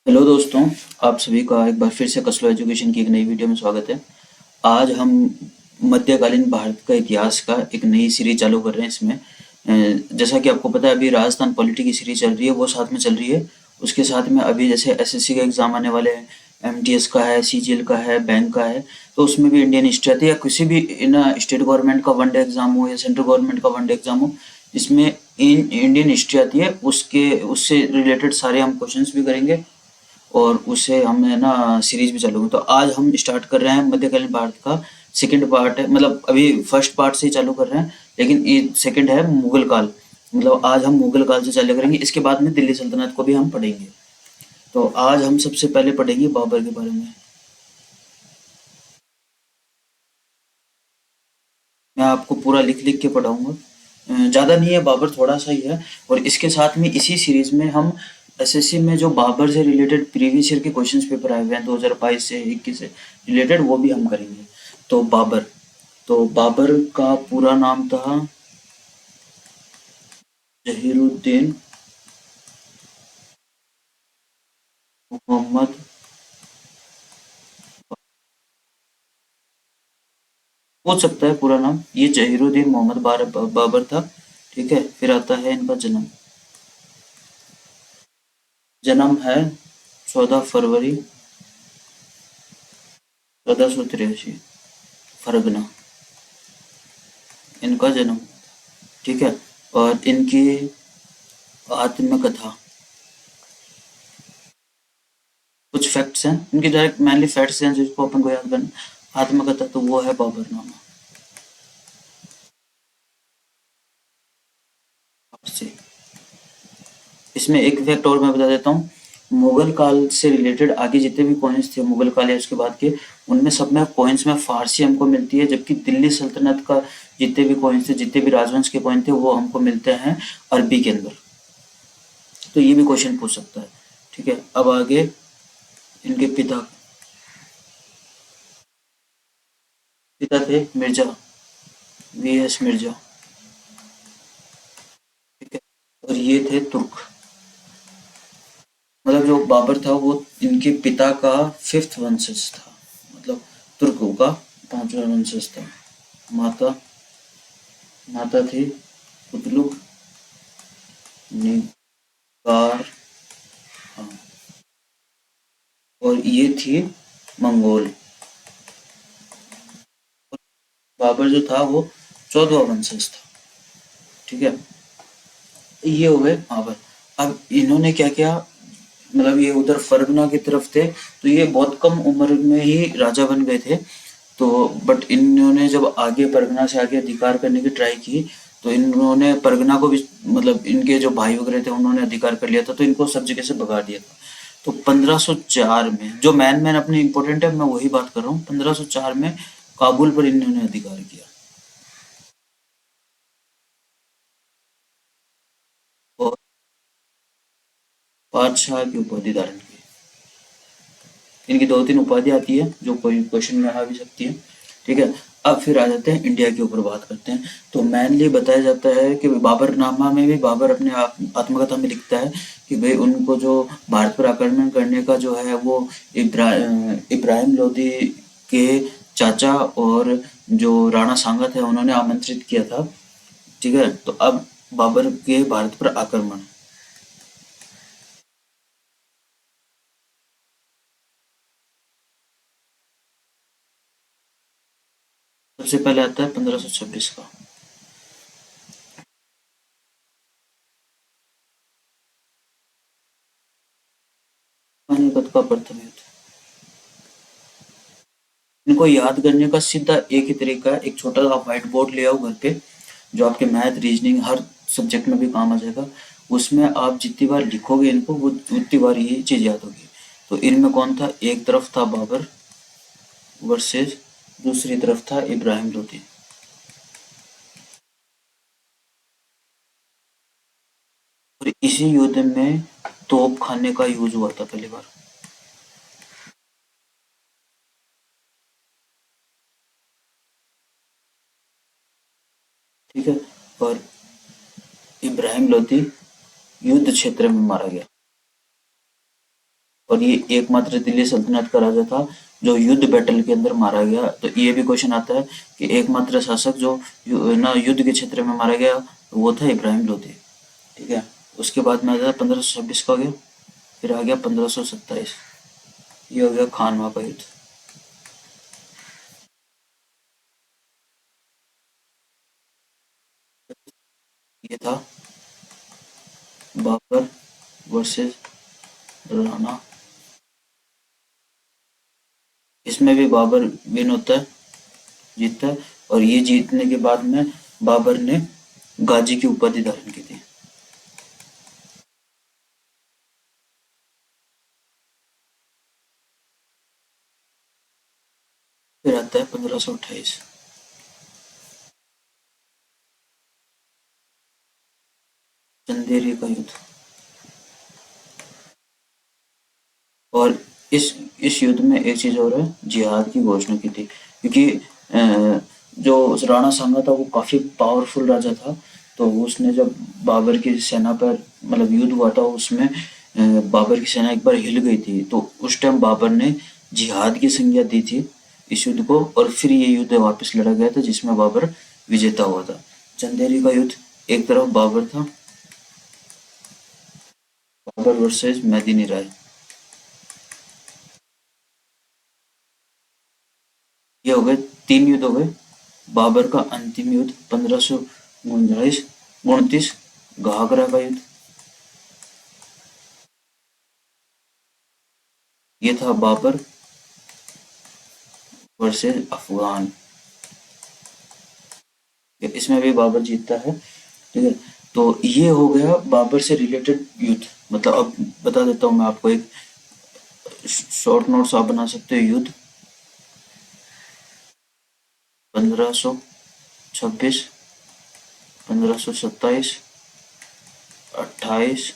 Hello दोस्तों, आप सभी का एक बार फिर से कसलो एजुकेशन की एक नई वीडियो में स्वागत है। आज हम मध्यकालीन भारत का इतिहास का एक नई सीरीज चालू कर रहे हैं इसमें। जैसा कि आपको पता है अभी राजस्थान पॉलिटी की सीरीज चल रही है, वो साथ में चल रही है। उसके साथ में अभी जैसे एसएससी का एग्जाम आने वाले हैं, एमटीएस का है, सीजीएल का है, बैंक का है। तो उसमें भी इंडियन हिस्ट्री आती है या किसी भी इन स्टेट गवर्नमेंट का वनडे एग्जाम हो या सेंट्रल गवर्नमेंट का वनडे एग्जाम हो, इसमें इन इंडियन हिस्ट्री आती है। उसके उससे रिलेटेड सारे हम क्वेश्चंस भी करेंगे और उसे हम है ना सीरीज भी चालू है। तो आज हम स्टार्ट कर रहे हैं मध्यकालीन भारत का सेकंड पार्ट है, मतलब अभी फर्स्ट पार्ट से ही चालू कर रहे हैं, लेकिन ये सेकंड है मुगल काल। मतलब आज हम मुगल काल से चालू करेंगे, इसके बाद में दिल्ली सल्तनत को भी हम पढ़ेंगे। तो आज हम सबसे पहले पढ़ेंगे बाबर के बारे में। मैं आपको पूरा लिख लिख के पढ़ाऊंगा। ज़्यादा नहीं है, बाबर थोड़ा सा ही है। और इसके साथ में इसी सीरीज में हम एसएससी में जो बाबर से रिलेटेड प्रीवियस ईयर के क्वेश्चंस पेपर आए हुए हैं 2022 से 21 से रिलेटेड, वो भी हम करेंगे। तो बाबर का पूरा नाम था जहीरुद्दीन मोहम्मद। पूछ सकता है पूरा नाम, ये जहीरुद्दीन मोहम्मद बाबर था। ठीक है, फिर आता है इनका जन्म। जन्म है 14 फरवरी 1483, फरगना, इनका जन्म। ठीक है। और इनकी आत्मकथा, कुछ फैक्ट्स हैं इनकी, डायरेक्ट मेनली फैक्ट्स हैं जिसको अपन को याद करना। आत्मकथा तो वो है बाबरनामा से। इसमें एक फैक्ट और मैं बता देता हूँ। मुगल काल से रिलेटेड आगे जितने भी कॉइन्स थे मुगल काल या उसके बाद के, उनमें सब में कॉइन्स में फारसी हमको मिलती है, जबकि दिल्ली सल्तनत का जितने भी कॉइन्स थे, जितने भी राजवंश के कॉइन थे, वो हमको मिलते हैं अरबी के अंदर। तो ये भी क्वेश्चन पूछ सकता है। ठीक है, अब आगे इनके पिता। पिता थे मिर्जा, वीएस मिर्जा। ठीक है। और ये थे तुर्क। मतलब जो बाबर था वो इनके पिता का फिफ्थ वंशज था, मतलब तुर्कों का पांचवा वंशज था। माता माता थी कुतलुक निगार खान। और ये थी मंगोल। बाबर जो था वो 14वां वंशज था। ठीक है, ये हो गए बाबर। अब इन्होंने क्या किया, मतलब ये उधर फरगना की तरफ थे, तो ये बहुत कम उम्र में ही राजा बन गए थे। तो बट इन्होंने जब आगे परगना से आगे अधिकार करने की ट्राई की, तो इन्होंने परगना को भी, मतलब इनके जो भाई वगैरह थे उन्होंने अधिकार कर लिया था, तो इनको सब जगह से भगा दिया था। तो 1504 में जो मैन मैन अपने इम्पोर्टेंट है, मैं वही बात कर रहा हूँ। 1504 में काबुल पर इन्होंने अधिकार किया और बादशाह की उपाधि धारण की। इनकी दो तीन उपाधि आती है जो कोई क्वेश्चन में आ भी सकती है। ठीक है। अब फिर आ जाते हैं इंडिया के ऊपर बात करते हैं। तो मेनली बताया जाता है कि बाबरनामा में भी बाबर अपने आत्मकथा में लिखता है कि भाई उनको जो भारत पर आक्रमण करने का जो है वो इब्राहिम लोदी के चाचा और जो राणा सांगत है उन्होंने आमंत्रित किया था। ठीक है, तो अब बाबर के भारत पर आक्रमण। सबसे पहले आता है 1526 का पानीपत का प्रथम युद्ध। इनको याद करने का सीधा एक ही तरीका है, एक छोटा सा व्हाइट बोर्ड ले आओ घर पे, जो आपके मैथ रीजनिंग हर सब्जेक्ट में भी काम आ जाएगा। उसमें आप जितनी बार लिखोगे इनको, वो उतनी बार ये चीज याद होगी। तो इनमें कौन था, एक तरफ था बाबर वर्सेस दूसरी तरफ था इब्राहिम लोदी। और इसी युद्ध में तोप खाने का यूज हुआ था पहली बार। ठीक है। और इब्राहिम लोदी युद्ध क्षेत्र में मारा गया। और ये एकमात्र दिल्ली सल्तनत का राजा था जो युद्ध बैटल के अंदर मारा गया। तो ये भी क्वेश्चन आता है कि एकमात्र शासक जो ना युद्ध के क्षेत्र में मारा गया वो था इब्राहिम लोधी। ठीक है, उसके बाद में आ जाता 1526 का हो गया, फिर आ गया 1527, ये हो गया खानवा का युद्ध। ये था बाबर वर्सेस राणा। इसमें भी बाबर विन होता है, जीतता है, और ये जीतने के बाद में बाबर ने गाजी की उपाधि धारण की थी। फिर आता है 1528, चंदेरी का युद्ध। और इस युद्ध में एक चीज और है, जिहाद की घोषणा की थी, क्योंकि जो राणा सांगा था वो काफी पावरफुल राजा था। तो उसने जब बाबर की सेना पर मतलब युद्ध हुआ था उसमें बाबर की सेना एक बार हिल गई थी, तो उस टाइम बाबर ने जिहाद की संज्ञा दी थी इस युद्ध को, और फिर ये युद्ध वापस लड़ा गया था जिसमें बाबर विजेता हुआ था। चंदेरी का युद्ध, एक तरफ बाबर था, बाबर वर्सेस मेदिनी राय। ये हो गए 3 युद्ध हो गए। बाबर का अंतिम युद्ध 1539 घाघरा का युद्ध। ये था बाबर वर्सेस अफगान। इसमें भी बाबर जीतता है। ठीक है, तो ये हो गया बाबर से रिलेटेड युद्ध। मतलब अब बता देता हूँ मैं आपको, एक शॉर्ट नोट्स आप बना सकते हो। युद्ध 1526, 1527, 28,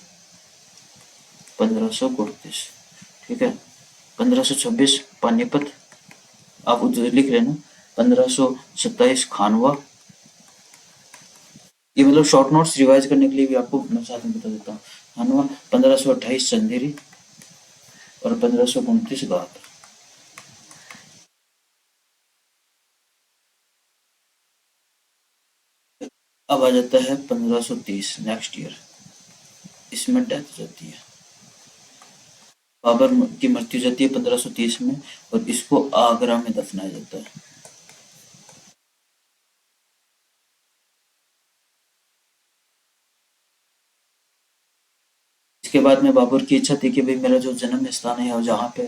1539। ठीक है, 1526 पानीपत, आप उधर लिख लेना। 1527 खानवा। ये मतलब शॉर्ट नोट्स रिवाइज करने के लिए भी आपको मैं साथ में बता देता हूँ। खानवा, 1528 चंदेरी, और 1529 गात। अब आ जाता है 1530 नेक्स्ट ईयर। इसमें डेथ हो जाती है, बाबर की मृत्यु जाती है 1530 में, और इसको आगरा में दफनाया जाता है। इसके बाद में बाबर की इच्छा थी कि भाई मेरा जो जन्म स्थान है और जहाँ पे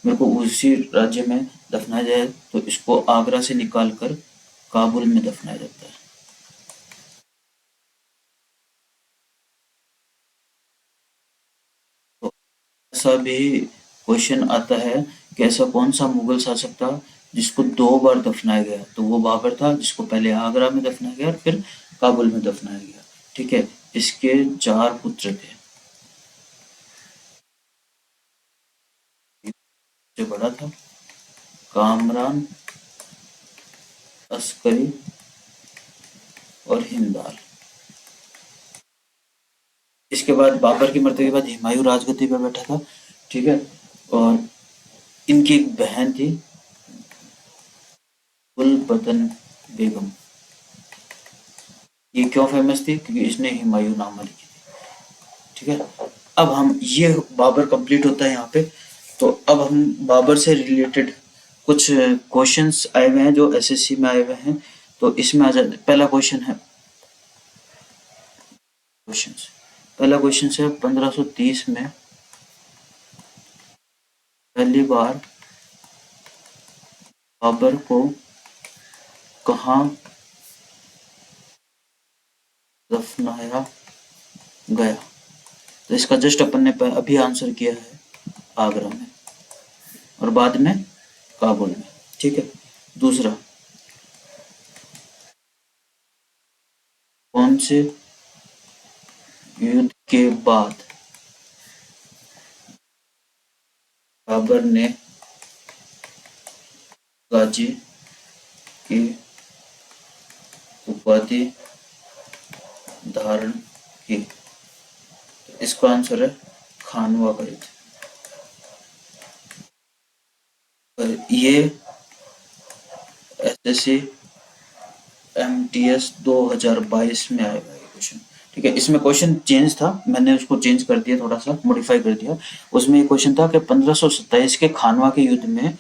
मेरे को उसी राज्य में दफनाया जाए, तो इसको आगरा से निकाल कर काबुल में दफनाया जाता है। तो ऐसा भी क्वेश्चन आता है कि ऐसा कौन सा मुगल शासक था जिसको 2 बार दफनाया गया, तो वो बाबर था, जिसको पहले आगरा में दफनाया गया और फिर काबुल में दफनाया गया। ठीक है, इसके 4 पुत्र थे। जो बड़ा था कामरान, अस्करी और हिंदाल। इसके बाद बाबर की मृत्यु के बाद हुमायूं राजगद्दी पर बैठा था। ठीक है, और इनकी एक बहन थी गुलबदन बेगम। ये क्यों फेमस थी? क्योंकि इसने हुमायूं नामा लिखी थी। ठीक है, अब हम ये बाबर कंप्लीट होता है यहाँ पे। तो अब हम बाबर से रिलेटेड कुछ क्वेश्चंस आए हुए हैं जो एसएससी में आए हुए हैं। तो इसमें आ जाए, पहला क्वेश्चन है, क्वेश्चंस पहला क्वेश्चन है 1530 में पहली बार बाबर को कहाँ दफनाया गया? तो इसका जस्ट अपन ने अभी आंसर किया है, आगरा में, और बाद में काबुल में। ठीक है, दूसरा, कौन से युद्ध के बाद बाबर ने गाजी की उपाधि धारण की? तो इसका आंसर है खानवा का युद्ध। ये SSC MTS 2022 में आएगा ये क्वेश्चन। ठीक है, इसमें क्वेश्चन चेंज था, मैंने उसको चेंज कर दिया, थोड़ा सा मॉडिफाई कर दिया। उसमें ये क्वेश्चन था कि 1527 के खानवा के युद्ध में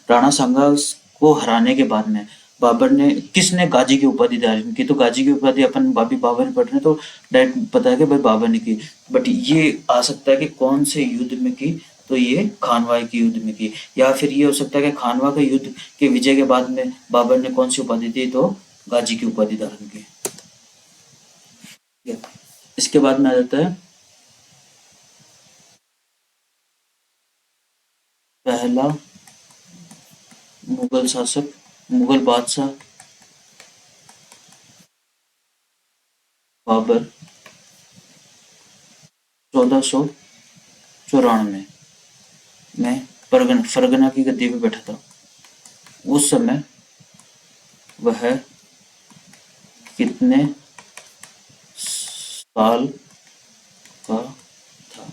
राणा सांगा को हराने के बाद में बाबर ने किसने गाजी की उपाधि धारण की। तो गाजी की उपाधि अपन बाबी बाबर पढ़ रहे हैं तो डायरेक्ट पता है कि भाई बाबर ने की, बट ये आ सकता है कि कौन से युद्ध में की, तो ये खानवा के युद्ध में की। या फिर ये हो सकता है कि खानवा के युद्ध के विजय के बाद में बाबर ने कौन सी उपाधि दी, तो गाजी की उपाधि धारण की। इसके बाद में आ जाता है पहला मुगल शासक, मुगल बादशाह बाबर 1494 में फरगना की गद्दी पे बैठा था। उस समय वह कितने साल का था।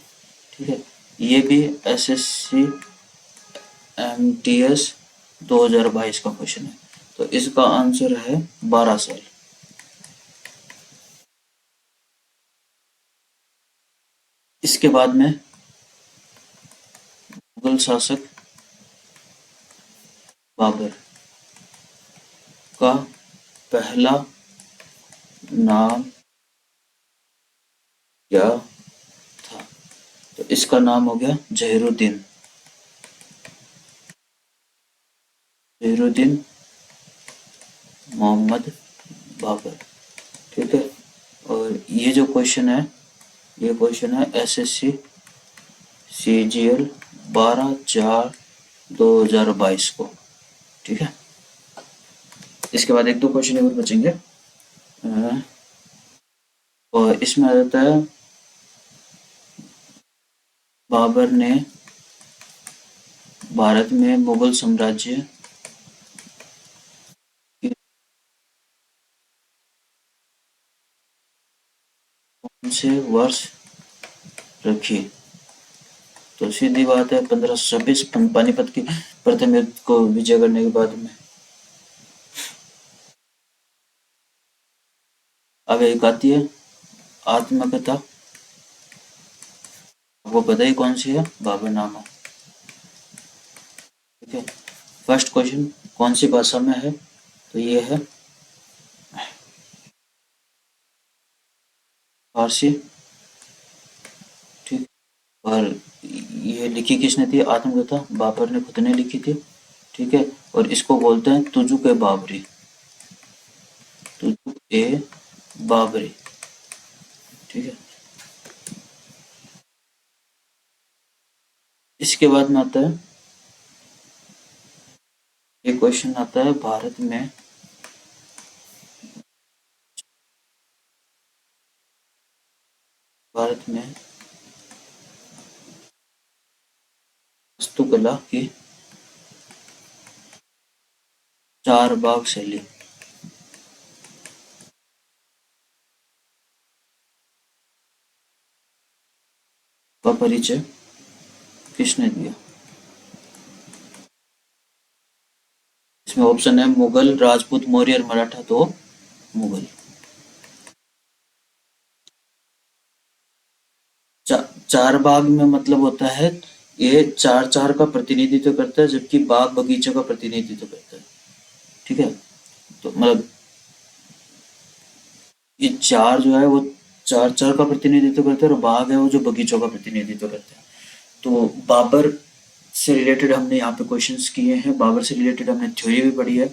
ठीक है, ये भी SSC MTS 2022 का क्वेश्चन है, तो इसका आंसर है 12 साल। इसके बाद में मुगल शासक बाबर का पहला नाम क्या था। तो इसका नाम हो गया जहीरुद्दीन, जहीरुद्दीन मोहम्मद बाबर। ठीक है, और ये जो क्वेश्चन है, ये क्वेश्चन है SSC CGL 12/4/2022 को। ठीक है, इसके बाद एक दो क्वेश्चन और बचेंगे, और इसमें आ जाता है बाबर ने भारत में मुगल साम्राज्य की कौन से वर्ष रखी। तो सीधी बात है 1526 पानीपत की प्रथम युद्ध को विजय करने के बाद में। अब एक आती है आत्मकथा, आपको पता ही कौन सी है, बाबरनामा। ठीक है, फर्स्ट क्वेश्चन कौन सी भाषा में है, तो ये है फारसी। ठीक, और ये लिखी किसने थी आत्मकथा, बाबर ने खुद ने लिखी थी। ठीक है, और इसको बोलते हैं तुजुक ए बाबरी, तुजुक ए बाबरी। ठीक है, इसके बाद में आता है, ये क्वेश्चन आता है भारत में वास्तुकला की 4 भाग शैली का परिचय किसने दिया। इसमें ऑप्शन है मुगल, राजपूत, मौर्य और मराठा। तो मुगल। चार बाग में मतलब होता है ये चार चार का प्रतिनिधित्व करता है, जबकि बाग बगीचे का प्रतिनिधित्व करता है। ठीक है, तो मतलब ये चार जो है वो चार चार का प्रतिनिधित्व करते हैं, और बाग है वो जो बगीचों का प्रतिनिधित्व करते हैं। तो बाबर से रिलेटेड हमने यहाँ पे क्वेश्चंस किए हैं, बाबर से रिलेटेड हमने थ्योरी भी पढ़ी है।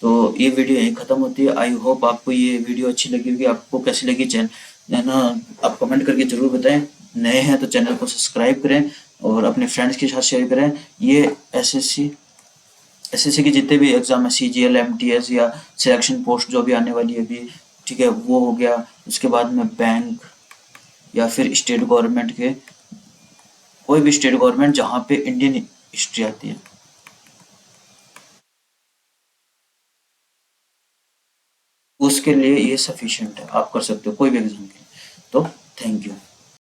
तो ये वीडियो यहीं खत्म होती है। आई होप आपको ये वीडियो अच्छी लगी होगी। आपको कैसी लगी चैनल है ना, आप कमेंट करके जरूर बताएं। नए हैं तो चैनल को सब्सक्राइब करें और अपने फ्रेंड्स के साथ शेयर करें। ये एसएससी के जितने भी एग्जाम है, CGL MTS या सिलेक्शन पोस्ट जो भी आने वाली है अभी, ठीक है, वो हो गया। उसके बाद में बैंक या फिर स्टेट गवर्नमेंट के, कोई भी स्टेट गवर्नमेंट जहाँ पे इंडियन हिस्ट्री आती है, उसके लिए ये सफिशिएंट है, आप कर सकते हो कोई भी एग्जाम के लिए। तो थैंक यू।